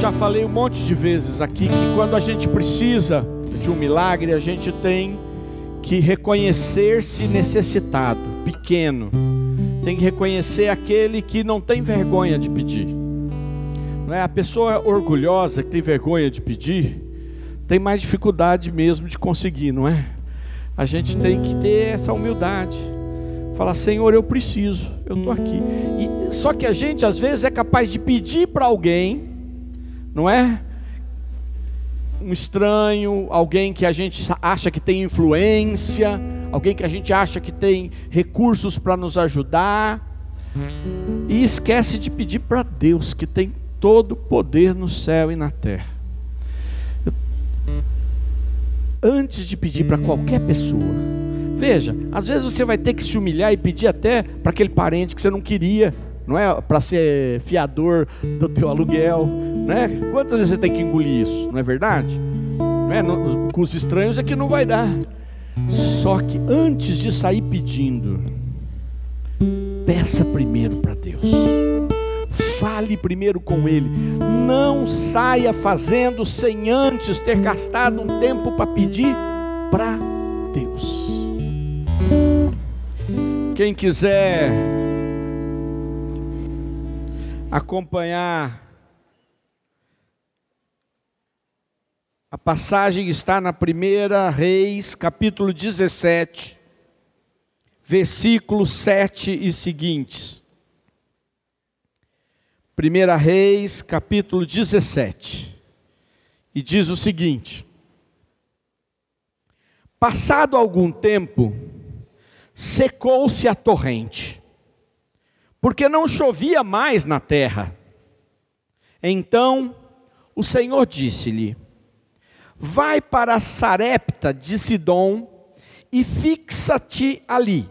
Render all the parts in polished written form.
já falei um monte de vezes aqui que quando a gente precisa de um milagre, a gente tem que reconhecer-se necessitado, pequeno. Tem que reconhecer aquele que não tem vergonha de pedir. Não é? A pessoa orgulhosa que tem vergonha de pedir, tem mais dificuldade mesmo de conseguir, não é? A gente tem que ter essa humildade. Falar, Senhor, eu preciso, eu estou aqui. Só que a gente às vezes é capaz de pedir para alguém, não é? Um estranho, alguém que a gente acha que tem influência, alguém que a gente acha que tem recursos para nos ajudar, e esquece de pedir para Deus, que tem todo o poder no céu e na terra. Antes de pedir para qualquer pessoa, veja, às vezes você vai ter que se humilhar e pedir até para aquele parente que você não queria, não é? Para ser fiador do teu aluguel, né? Quantas vezes você tem que engolir isso, não é verdade? Não é? Com os estranhos é que não vai dar. Só que antes de sair pedindo, peça primeiro para Deus. Fale primeiro com Ele. Não saia fazendo sem antes ter gastado um tempo para pedir para Deus. Quem quiser acompanhar, a passagem está na 1 Reis, capítulo 17, versículos 7 e seguintes. 1 Reis, capítulo 17, e diz o seguinte: passado algum tempo, secou-se a torrente, porque não chovia mais na terra. Então o Senhor disse-lhe: vai para Sarepta de Sidom e fixa-te ali.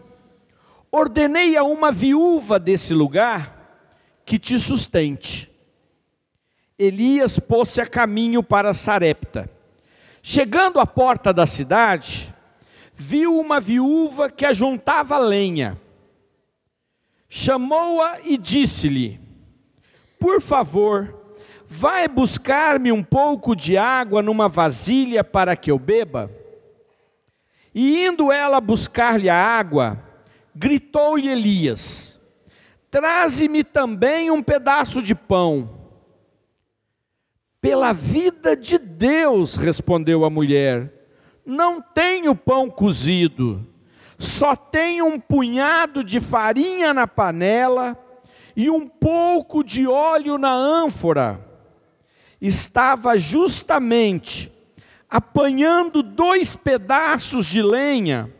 Ordenei a uma viúva desse lugar que te sustente. Elias pôs-se a caminho para Sarepta. Chegando à porta da cidade, viu uma viúva que ajuntava lenha. Chamou-a e disse-lhe: por favor, vai buscar-me um pouco de água numa vasilha para que eu beba. E indo ela buscar-lhe a água, gritou-lhe Elias: traze-me também um pedaço de pão. Pela vida de Deus, respondeu a mulher, não tenho pão cozido, só tenho um punhado de farinha na panela e um pouco de óleo na ânfora. Estava justamente apanhando 2 pedaços de lenha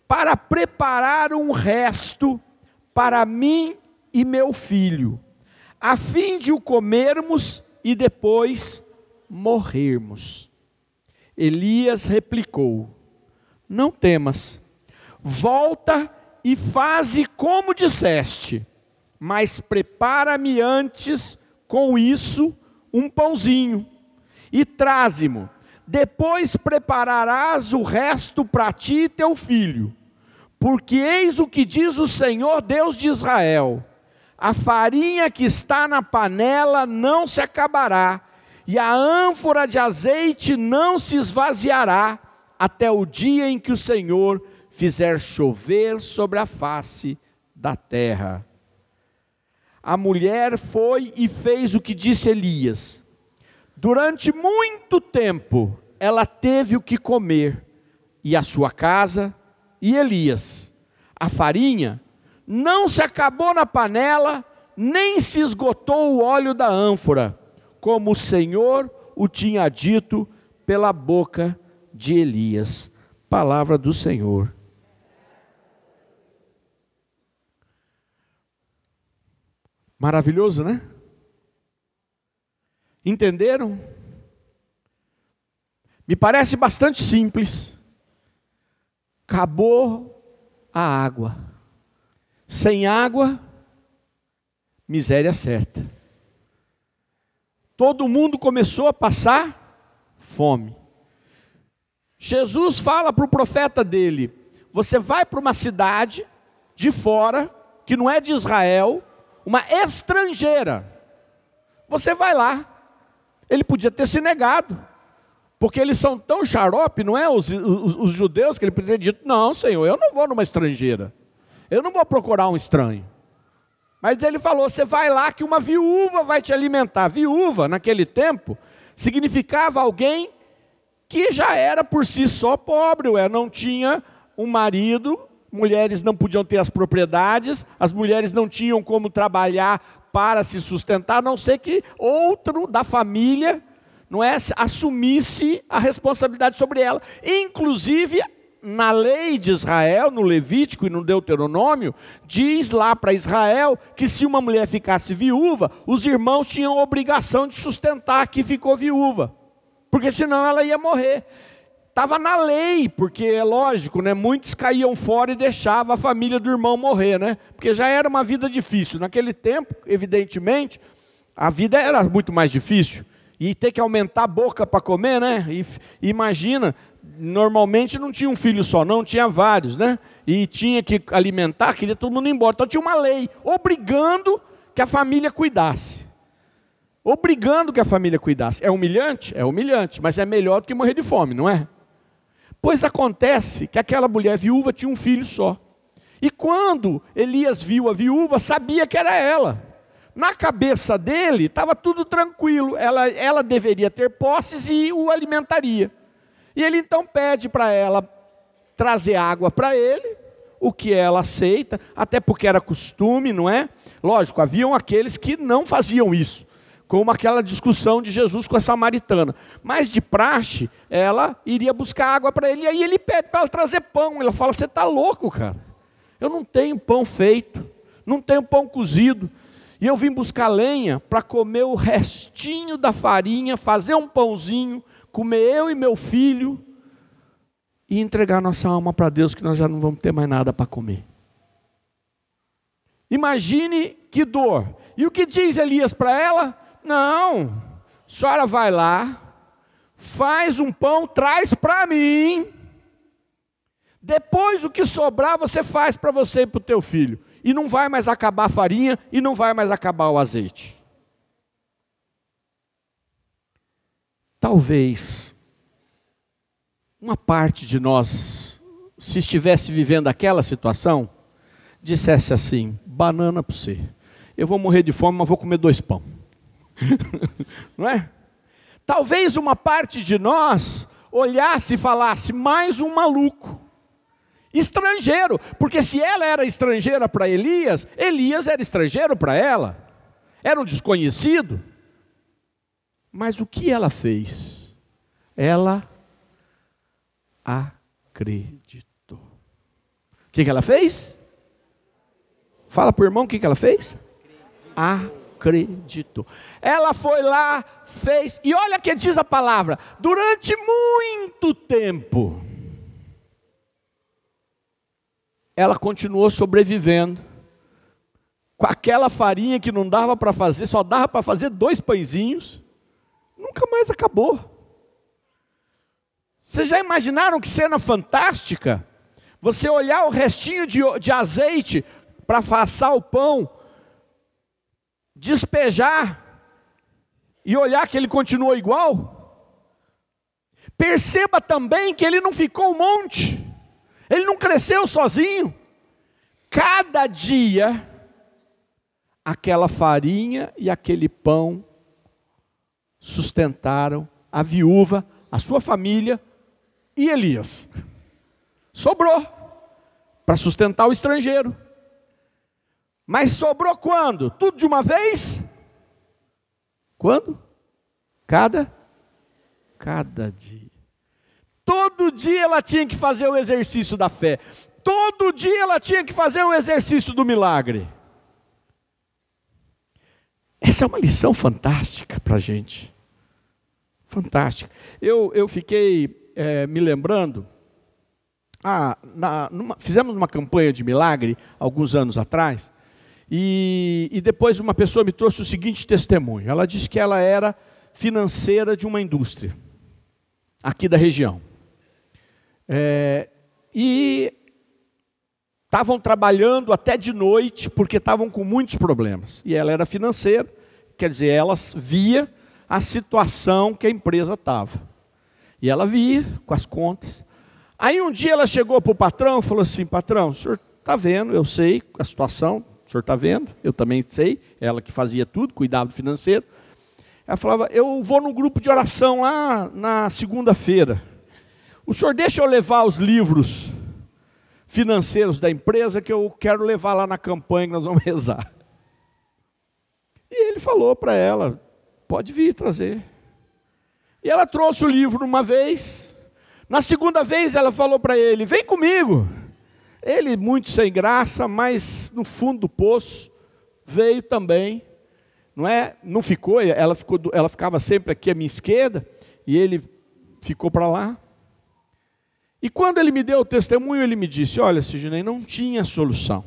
para preparar um resto para mim e meu filho, a fim de o comermos e depois morrermos. Elias replicou: não temas, volta e faze como disseste, mas prepara-me antes com isso um pãozinho e traze-mo, depois prepararás o resto para ti e teu filho, porque eis o que diz o Senhor Deus de Israel: a farinha que está na panela não se acabará, e a ânfora de azeite não se esvaziará, até o dia em que o Senhor fizer chover sobre a face da terra. A mulher foi e fez o que disse Elias. Durante muito tempo ela teve o que comer, e a sua casa e Elias. A farinha não se acabou na panela, nem se esgotou o óleo da ânfora, como o Senhor o tinha dito pela boca de Elias. Palavra do Senhor. Maravilhoso, né? Entenderam? Me parece bastante simples. Acabou a água. Sem água, miséria certa. Todo mundo começou a passar fome. Jesus fala para o profeta dele: você vai para uma cidade de fora, que não é de Israel, uma estrangeira. Você vai lá, Ele podia ter se negado, porque eles são tão xarope, não é? Os judeus, que ele poderia ter dito: não, Senhor, eu não vou numa estrangeira, eu não vou procurar um estranho. Mas ele falou: você vai lá que uma viúva vai te alimentar. Viúva, naquele tempo, significava alguém que já era por si só pobre, não tinha um marido, mulheres não podiam ter as propriedades, as mulheres não tinham como trabalhar para se sustentar, a não ser que outro da família, não é, assumisse a responsabilidade sobre ela. Inclusive, na lei de Israel, no Levítico e no Deuteronômio, diz lá para Israel que se uma mulher ficasse viúva, os irmãos tinham a obrigação de sustentar a que ficou viúva, porque senão ela ia morrer. Estava na lei, porque é lógico, né? Muitos caíam fora e deixavam a família do irmão morrer, né? Porque já era uma vida difícil. Naquele tempo, evidentemente, a vida era muito mais difícil. E ter que aumentar a boca para comer, né? E imagina, normalmente não tinha um filho só, não, tinha vários, né? E tinha que alimentar, queria todo mundo ir embora. Então tinha uma lei obrigando que a família cuidasse. Obrigando que a família cuidasse. É humilhante? É humilhante, mas é melhor do que morrer de fome, não é? Pois acontece que aquela mulher viúva tinha um filho só. E quando Elias viu a viúva, sabia que era ela. Na cabeça dele estava tudo tranquilo, ela deveria ter posses e o alimentaria. E ele então pede para ela trazer água para ele, o que ela aceita, até porque era costume, não é? Lógico, haviam aqueles que não faziam isso, como aquela discussão de Jesus com a samaritana. Mas de praxe, ela iria buscar água para ele, e aí ele pede para ela trazer pão. Ela fala: você está louco, cara? Eu não tenho pão feito, não tenho pão cozido. E eu vim buscar lenha para comer o restinho da farinha, fazer um pãozinho, comer eu e meu filho, e entregar nossa alma para Deus, que nós já não vamos ter mais nada para comer. Imagine que dor. E o que diz Elias para ela? Não, a senhora vai lá, faz um pão, traz para mim, depois o que sobrar você faz para você e para o teu filho. E não vai mais acabar a farinha, e não vai mais acabar o azeite. Talvez uma parte de nós, se estivesse vivendo aquela situação, dissesse assim: banana para você, eu vou morrer de fome, mas vou comer 2 pão. Não é? Talvez uma parte de nós olhasse e falasse: mais um maluco. Estrangeiro, porque se ela era estrangeira para Elias, Elias era estrangeiro para ela, era um desconhecido. Mas o que ela fez? Ela acreditou. O que ela fez? Fala para o irmão o que ela fez? Acreditou. Ela foi lá, fez, e olha o que diz a palavra: durante muito tempo, ela continuou sobrevivendo, com aquela farinha que não dava para fazer, só dava para fazer 2 pãezinhos, nunca mais acabou. Vocês já imaginaram que cena fantástica? Você olhar o restinho de azeite para assar o pão, despejar, e olhar que ele continuou igual? Perceba também que ele não ficou um monte. Ele não cresceu sozinho. Cada dia, aquela farinha e aquele pão sustentaram a viúva, a sua família e Elias. Sobrou para sustentar o estrangeiro. Mas sobrou quando? Tudo de uma vez? Quando? Cada dia. Todo dia ela tinha que fazer o exercício da fé. Todo dia ela tinha que fazer o exercício do milagre. Essa é uma lição fantástica para a gente. Fantástica. Eu fiquei me lembrando. Fizemos uma campanha de milagre alguns anos atrás. E depois uma pessoa me trouxe o seguinte testemunho. Ela disse que ela era financeira de uma indústria aqui da região. E estavam trabalhando até de noite, porque estavam com muitos problemas. E ela era financeira, quer dizer, ela via a situação que a empresa estava. E ela via com as contas. Aí um dia ela chegou para o patrão e falou assim: patrão, o senhor está vendo, eu sei a situação, o senhor está vendo, eu também sei, ela que fazia tudo, cuidava do financeiro. Ela falava: eu vou no grupo de oração lá na segunda-feira. O senhor deixa eu levar os livros financeiros da empresa que eu quero levar lá na campanha que nós vamos rezar. E ele falou para ela: pode vir trazer. E ela trouxe o livro uma vez. Na segunda vez ela falou para ele: vem comigo. Ele, muito sem graça, mas no fundo do poço, veio também. Não ficou, ela ficava sempre aqui à minha esquerda, e ele ficou para lá. E quando ele me deu o testemunho, ele me disse: olha, Sidney, não tinha solução.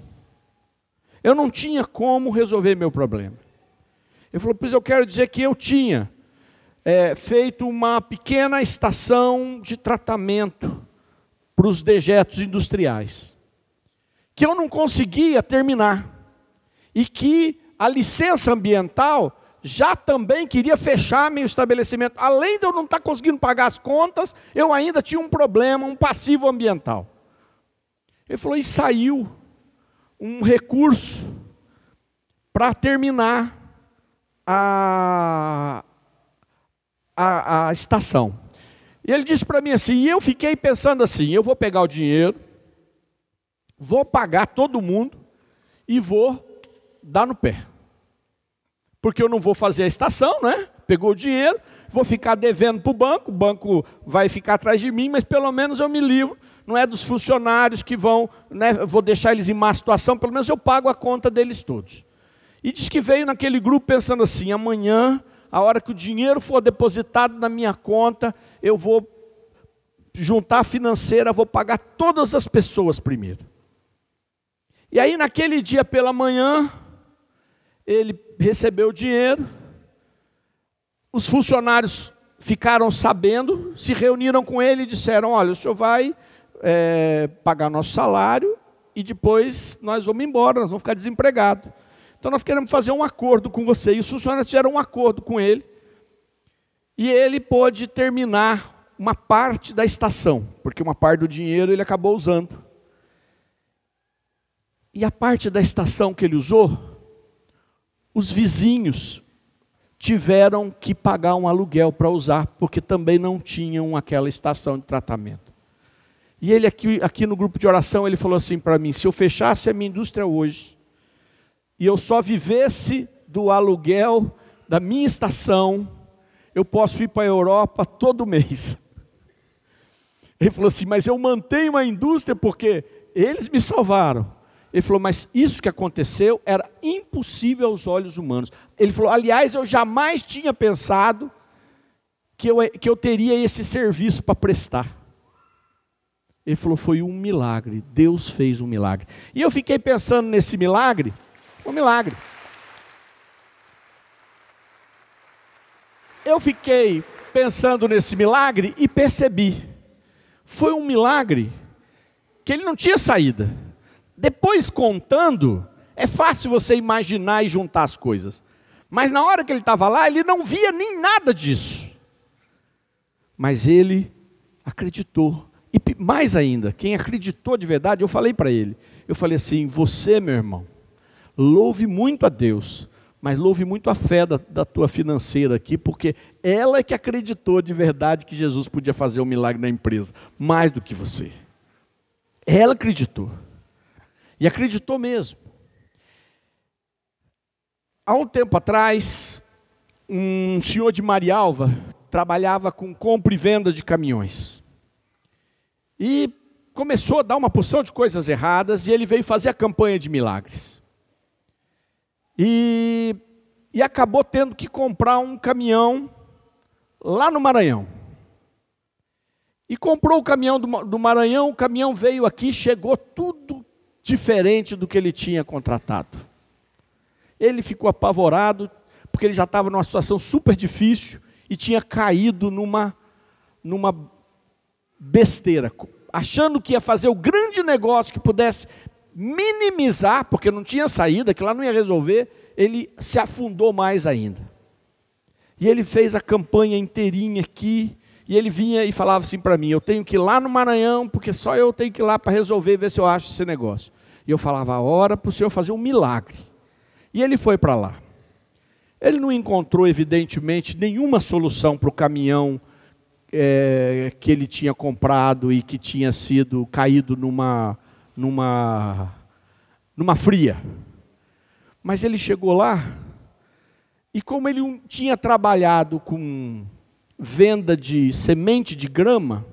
Eu não tinha como resolver meu problema. Ele falou: pois eu quero dizer que eu tinha feito uma pequena estação de tratamento para os dejetos industriais, que eu não conseguia terminar, e que a licença ambiental já também queria fechar meu estabelecimento. Além de eu não estar conseguindo pagar as contas, eu ainda tinha um problema, um passivo ambiental. Ele falou: e saiu um recurso para terminar a estação. E ele disse para mim assim, e eu fiquei pensando assim: eu vou pegar o dinheiro, vou pagar todo mundo e vou dar no pé. Porque eu não vou fazer a estação, né? Pegou o dinheiro, vou ficar devendo para o banco vai ficar atrás de mim, mas pelo menos eu me livro. Não é dos funcionários que vão, né, vou deixar eles em má situação, pelo menos eu pago a conta deles todos. E diz que veio naquele grupo pensando assim: amanhã, a hora que o dinheiro for depositado na minha conta, eu vou juntar a financeira, vou pagar todas as pessoas primeiro. E aí naquele dia pela manhã, ele recebeu o dinheiro, os funcionários ficaram sabendo, se reuniram com ele e disseram: olha, o senhor vai pagar nosso salário e depois nós vamos embora, nós vamos ficar desempregados. Então nós queremos fazer um acordo com você. E os funcionários fizeram um acordo com ele, e ele pôde terminar uma parte da estação, porque uma parte do dinheiro ele acabou usando. E a parte da estação que ele usou, os vizinhos tiveram que pagar um aluguel para usar, porque também não tinham aquela estação de tratamento. E ele aqui no grupo de oração, ele falou assim para mim: se eu fechasse a minha indústria hoje, e eu só vivesse do aluguel da minha estação, eu posso ir para a Europa todo mês. Ele falou assim: mas eu mantenho a indústria porque eles me salvaram. Ele falou: mas isso que aconteceu era impossível aos olhos humanos. Ele falou: aliás, eu jamais tinha pensado que eu teria esse serviço para prestar. Ele falou: foi um milagre, Deus fez um milagre. E eu fiquei pensando nesse milagre, um milagre. Eu fiquei pensando nesse milagre e percebi, foi um milagre que ele não tinha saída. Depois contando, é fácil você imaginar e juntar as coisas. Mas na hora que ele estava lá, ele não via nem nada disso. Mas ele acreditou. E mais ainda, quem acreditou de verdade, eu falei para ele. Eu falei assim: você, meu irmão, louve muito a Deus, mas louve muito a fé da tua financeira aqui, porque ela é que acreditou de verdade que Jesus podia fazer um milagre na empresa, mais do que você. Ela acreditou. E acreditou mesmo. Há um tempo atrás, um senhor de Marialva trabalhava com compra e venda de caminhões. E começou a dar uma porção de coisas erradas, e ele veio fazer a campanha de milagres. E acabou tendo que comprar um caminhão lá no Maranhão. E comprou o caminhão do Maranhão, o caminhão veio aqui, chegou tudo diferente do que ele tinha contratado. Ele ficou apavorado, porque ele já estava numa situação super difícil e tinha caído numa besteira, achando que ia fazer o grande negócio que pudesse minimizar, porque não tinha saída, que lá não ia resolver, ele se afundou mais ainda. E ele fez a campanha inteirinha aqui, e ele vinha e falava assim para mim, eu tenho que ir lá no Maranhão, porque só eu tenho que ir lá para resolver, ver se eu acho esse negócio. E eu falava, ora para o Senhor fazer um milagre. E ele foi para lá. Ele não encontrou, evidentemente, nenhuma solução para o caminhão que ele tinha comprado e que tinha sido caído numa fria. Mas ele chegou lá, e como ele tinha trabalhado com venda de semente de grama,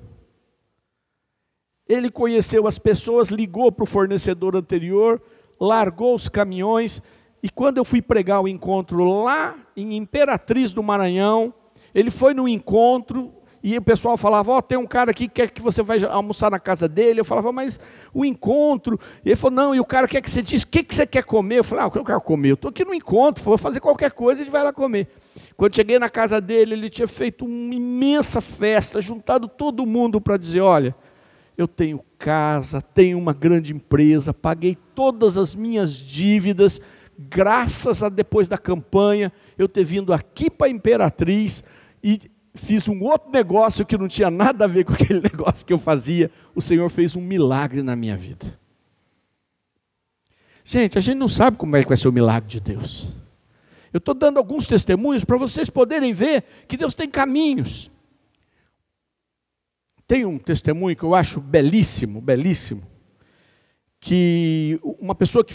ele conheceu as pessoas, ligou para o fornecedor anterior, largou os caminhões, e quando eu fui pregar o encontro lá em Imperatriz do Maranhão, ele foi no encontro, e o pessoal falava, tem um cara aqui que quer que você vá almoçar na casa dele. Eu falava, mas o encontro... E ele falou, não, e o cara quer que você diz, o que você quer comer? Eu falei, o que eu quero comer? Eu estou aqui no encontro, vou fazer qualquer coisa, a gente vai lá comer. Quando cheguei na casa dele, ele tinha feito uma imensa festa, juntado todo mundo para dizer, olha, eu tenho casa, tenho uma grande empresa, paguei todas as minhas dívidas, graças a depois da campanha, eu ter vindo aqui para a Imperatriz e fiz um outro negócio que não tinha nada a ver com aquele negócio que eu fazia. O Senhor fez um milagre na minha vida. Gente, a gente não sabe como é que vai ser o milagre de Deus. Eu estou dando alguns testemunhos para vocês poderem ver que Deus tem caminhos. Tem um testemunho que eu acho belíssimo, belíssimo, que uma pessoa que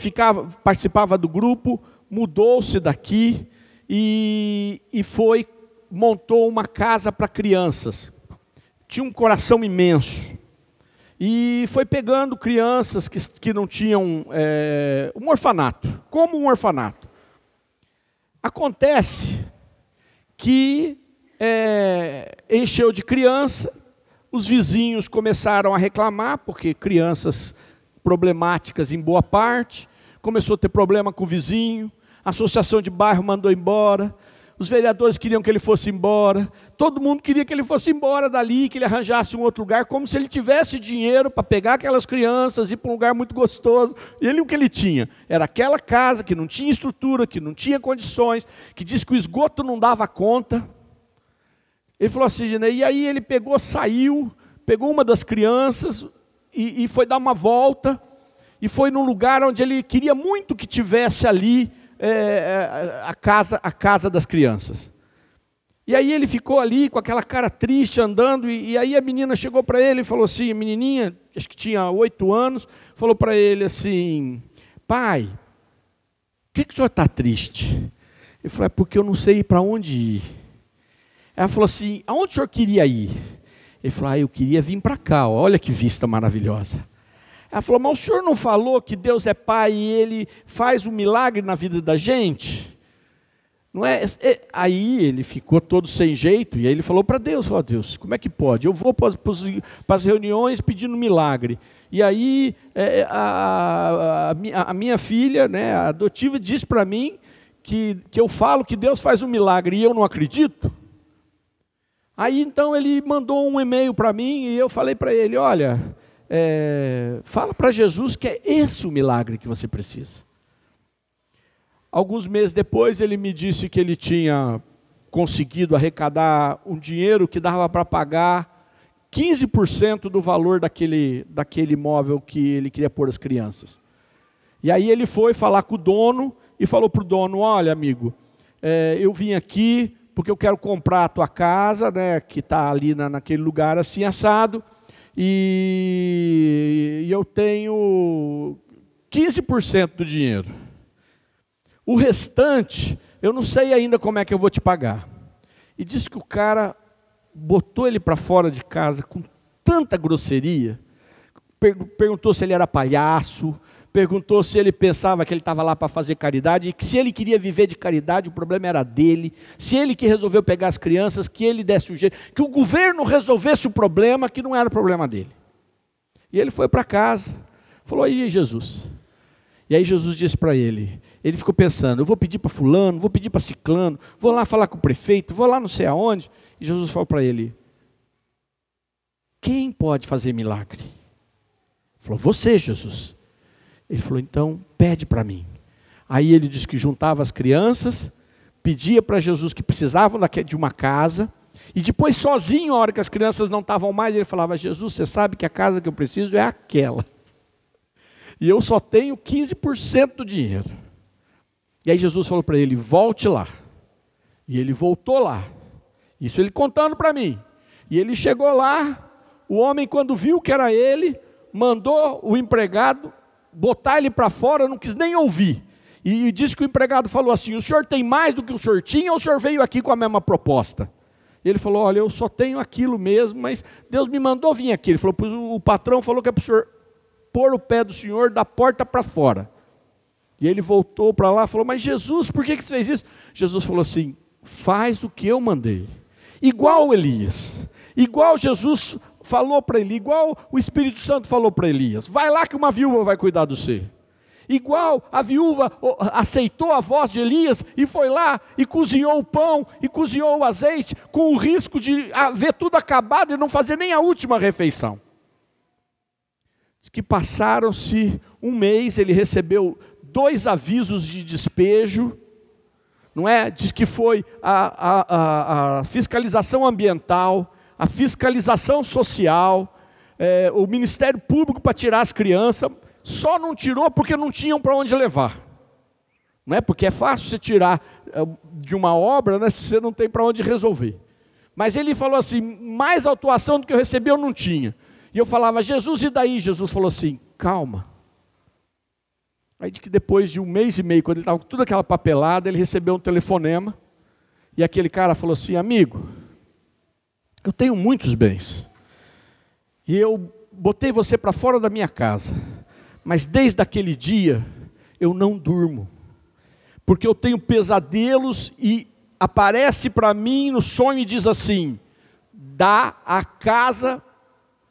participava do grupo, mudou-se daqui e montou uma casa para crianças. Tinha um coração imenso. E foi pegando crianças que não tinham um orfanato, como um orfanato. Acontece que encheu de criança, os vizinhos começaram a reclamar, porque crianças problemáticas em boa parte, começou a ter problema com o vizinho, a associação de bairro mandou embora, os vereadores queriam que ele fosse embora, todo mundo queria que ele fosse embora dali, que ele arranjasse um outro lugar, como se ele tivesse dinheiro para pegar aquelas crianças e ir para um lugar muito gostoso. E o que ele tinha? Era aquela casa que não tinha estrutura, que não tinha condições, que diz que o esgoto não dava conta. Ele falou assim, né? E aí ele saiu, pegou uma das crianças e foi dar uma volta, e foi num lugar onde ele queria muito que tivesse ali a casa das crianças. E aí ele ficou ali com aquela cara triste andando, e aí a menina chegou para ele e falou assim, a menininha, acho que tinha 8 anos, falou para ele assim, pai, por que o senhor está triste? Ele falou, porque eu não sei para onde ir. Ela falou assim, aonde o senhor queria ir? Ele falou, eu queria vir para cá, olha que vista maravilhosa. Ela falou, mas o senhor não falou que Deus é Pai e Ele faz um milagre na vida da gente? Não é? Aí ele ficou todo sem jeito, e aí ele falou para Deus, Deus, como é que pode? Eu vou para as reuniões pedindo milagre. E aí a minha filha, né, a adotiva, disse para mim que eu falo que Deus faz um milagre e eu não acredito. Aí então ele mandou um e-mail para mim e eu falei para ele, olha, fala para Jesus que é esse o milagre que você precisa. Alguns meses depois ele me disse que ele tinha conseguido arrecadar um dinheiro que dava para pagar 15% do valor daquele imóvel que ele queria pôr as crianças. E aí ele foi falar com o dono e falou para o dono, olha amigo, eu vim aqui porque eu quero comprar a tua casa, né, que está ali naquele lugar assim assado, e eu tenho 15% do dinheiro. O restante, eu não sei ainda como é que eu vou te pagar. E disse que o cara botou ele para fora de casa com tanta grosseria, perguntou se ele era palhaço, perguntou se ele pensava que ele estava lá para fazer caridade, e que se ele queria viver de caridade, o problema era dele, se ele que resolveu pegar as crianças, que ele desse o jeito, que o governo resolvesse o problema, que não era o problema dele. E ele foi para casa, falou, aí Jesus. E aí Jesus disse para ele ficou pensando, eu vou pedir para fulano, vou pedir para ciclano, vou lá falar com o prefeito, vou lá não sei aonde. E Jesus falou para ele, quem pode fazer milagre? Ele falou, você, Jesus. Ele falou, então pede para mim. Aí ele disse que juntava as crianças, pedia para Jesus que precisavam de uma casa, e depois sozinho, a hora que as crianças não estavam mais, ele falava: Jesus, você sabe que a casa que eu preciso é aquela, e eu só tenho 15% do dinheiro. E aí Jesus falou para ele: volte lá. E ele voltou lá, isso ele contando para mim. E ele chegou lá, o homem, quando viu que era ele, mandou o empregado botar ele para fora, não quis nem ouvir. E disse que o empregado falou assim: o senhor tem mais do que o senhor tinha, ou o senhor veio aqui com a mesma proposta? Ele falou: olha, eu só tenho aquilo mesmo, mas Deus me mandou vir aqui. Ele falou: pois o patrão falou que é para o senhor pôr o pé do senhor da porta para fora. E ele voltou para lá e falou: mas Jesus, por que você fez isso? Jesus falou assim: faz o que eu mandei. Igual Elias, igual Jesus falou para ele, igual o Espírito Santo falou para Elias: vai lá que uma viúva vai cuidar do você. Igual a viúva aceitou a voz de Elias e foi lá e cozinhou o pão e cozinhou o azeite, com o risco de ver tudo acabado e não fazer nem a última refeição. Diz que passaram-se um mês, ele recebeu 2 avisos de despejo, não é? Diz que foi a fiscalização ambiental, a fiscalização social, o Ministério Público para tirar as crianças. Só não tirou porque não tinham para onde levar. Não é? Porque é fácil você tirar de uma obra, né, se você não tem para onde resolver. Mas ele falou assim: mais autuação do que eu recebi eu não tinha. E eu falava: Jesus, e daí? Jesus falou assim: calma. Aí diz que depois de 1 mês e meio, quando ele estava com toda aquela papelada, ele recebeu um telefonema. E aquele cara falou assim: amigo, eu tenho muitos bens. E eu botei você para fora da minha casa. Mas desde aquele dia, eu não durmo, porque eu tenho pesadelos e aparece para mim no sonho e diz assim: dá a casa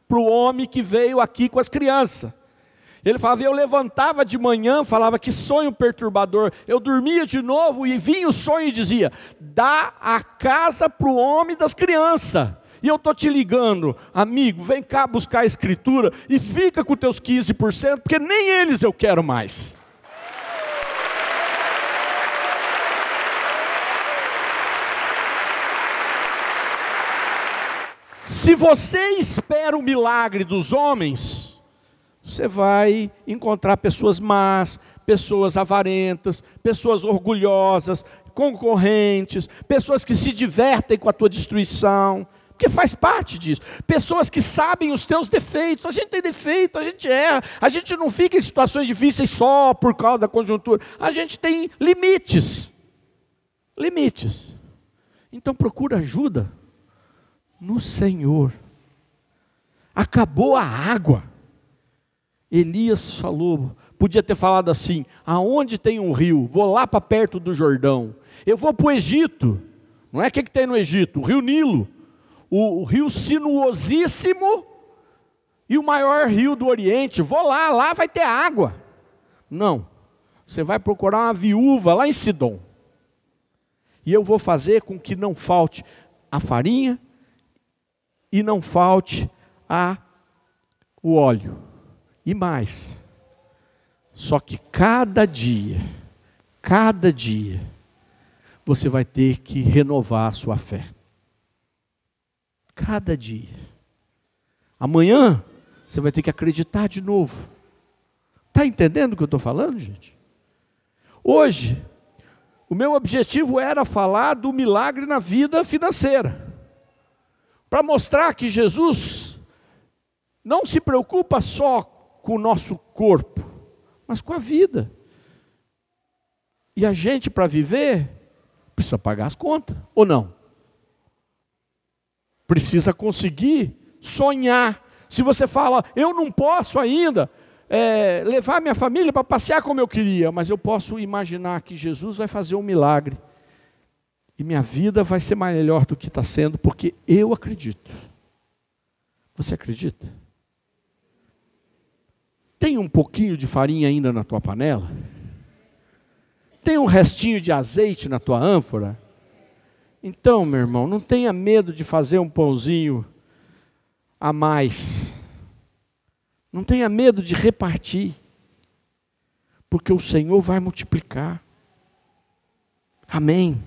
para o homem que veio aqui com as crianças. Ele falava: eu levantava de manhã, falava: que sonho perturbador. Eu dormia de novo e vinha o sonho e dizia: dá a casa para o homem das crianças. E eu estou te ligando, amigo, vem cá buscar a escritura e fica com os teus 15%, porque nem eles eu quero mais. Se você espera o milagre dos homens, você vai encontrar pessoas más, pessoas avarentas, pessoas orgulhosas, concorrentes, pessoas que se divertem com a tua destruição, porque faz parte disso. Pessoas que sabem os teus defeitos. A gente tem defeito, a gente erra, a gente não fica em situações difíceis só por causa da conjuntura. A gente tem limites. Limites. Então procura ajuda no Senhor. Acabou a água. Elias falou, podia ter falado assim: aonde tem um rio? Vou lá para perto do Jordão. Eu vou para o Egito. Não é o que tem no Egito? O rio Nilo. O rio sinuosíssimo e o maior rio do Oriente. Vou lá vai ter água. Não, você vai procurar uma viúva lá em Sidom. E eu vou fazer com que não falte a farinha e não falte o óleo. E mais, só que cada dia, você vai ter que renovar a sua fé. Cada dia. Amanhã, você vai ter que acreditar de novo. Está entendendo o que eu estou falando, gente? Hoje, o meu objetivo era falar do milagre na vida financeira. Para mostrar que Jesus não se preocupa só com o nosso corpo, mas com a vida. E a gente, para viver, precisa pagar as contas, ou não? Precisa conseguir sonhar. Se você fala: eu não posso ainda levar minha família para passear como eu queria, mas eu posso imaginar que Jesus vai fazer um milagre, e minha vida vai ser melhor do que está sendo, porque eu acredito. Você acredita? Tem um pouquinho de farinha ainda na tua panela? Tem um restinho de azeite na tua ânfora? Então, meu irmão, não tenha medo de fazer um pãozinho a mais. Não tenha medo de repartir, porque o Senhor vai multiplicar. Amém.